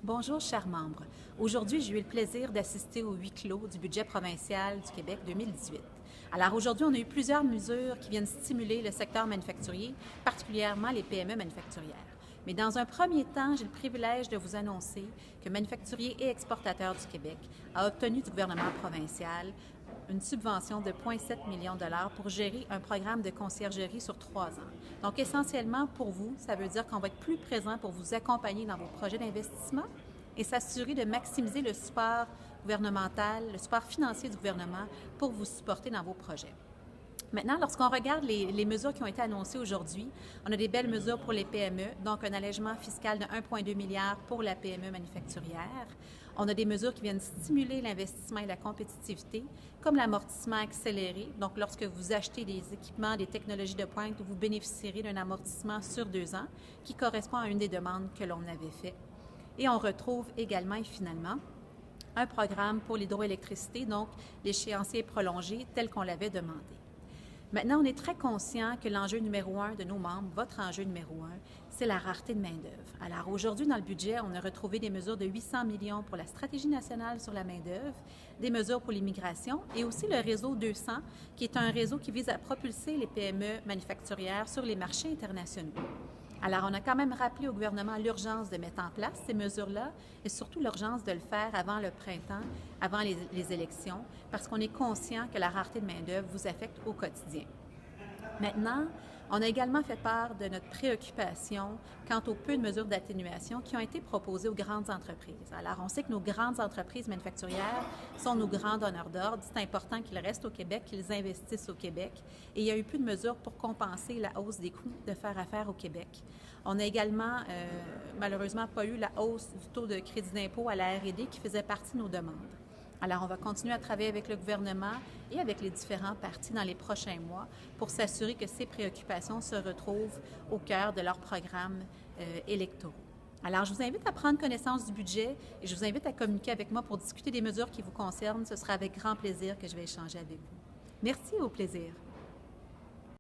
Bonjour, chers membres. Aujourd'hui, j'ai eu le plaisir d'assister au huis clos du budget provincial du Québec 2018. Alors aujourd'hui, on a eu plusieurs mesures qui viennent stimuler le secteur manufacturier, particulièrement les PME manufacturières. Mais dans un premier temps, j'ai le privilège de vous annoncer que Manufacturiers et exportateurs du Québec a obtenu du gouvernement provincial une subvention de 0,7 millions de dollars pour gérer un programme de conciergerie sur 3 ans. Donc, essentiellement, pour vous, ça veut dire qu'on va être plus présent pour vous accompagner dans vos projets d'investissement et s'assurer de maximiser le support gouvernemental, le support financier du gouvernement pour vous supporter dans vos projets. Maintenant, lorsqu'on regarde les mesures qui ont été annoncées aujourd'hui, on a des belles mesures pour les PME, donc un allègement fiscal de 1,2 milliard pour la PME manufacturière. On a des mesures qui viennent stimuler l'investissement et la compétitivité, comme l'amortissement accéléré. Donc, lorsque vous achetez des équipements, des technologies de pointe, vous bénéficierez d'un amortissement sur 2 ans qui correspond à une des demandes que l'on avait faites. Et on retrouve également et finalement un programme pour l'hydroélectricité, donc l'échéancier prolongé tel qu'on l'avait demandé. Maintenant, on est très conscient que l'enjeu numéro 1 de nos membres, votre enjeu numéro 1, c'est la rareté de main-d'œuvre. Alors aujourd'hui, dans le budget, on a retrouvé des mesures de 800 millions pour la stratégie nationale sur la main-d'œuvre, des mesures pour l'immigration et aussi le réseau 200, qui est un réseau qui vise à propulser les PME manufacturières sur les marchés internationaux. Alors, on a quand même rappelé au gouvernement l'urgence de mettre en place ces mesures-là et surtout l'urgence de le faire avant le printemps, avant les élections, parce qu'on est conscient que la rareté de main-d'œuvre vous affecte au quotidien. Maintenant, on a également fait part de notre préoccupation quant aux peu de mesures d'atténuation qui ont été proposées aux grandes entreprises. Alors, on sait que nos grandes entreprises manufacturières sont nos grands donneurs d'ordre. C'est important qu'ils restent au Québec, qu'ils investissent au Québec. Et il y a eu peu de mesures pour compenser la hausse des coûts de faire affaire au Québec. On n'a également, malheureusement, pas eu la hausse du taux de crédit d'impôt à la R&D qui faisait partie de nos demandes. Alors, on va continuer à travailler avec le gouvernement et avec les différents partis dans les prochains mois pour s'assurer que ces préoccupations se retrouvent au cœur de leurs programmes électoraux. Alors, je vous invite à prendre connaissance du budget et je vous invite à communiquer avec moi pour discuter des mesures qui vous concernent. Ce sera avec grand plaisir que je vais échanger avec vous. Merci, au plaisir.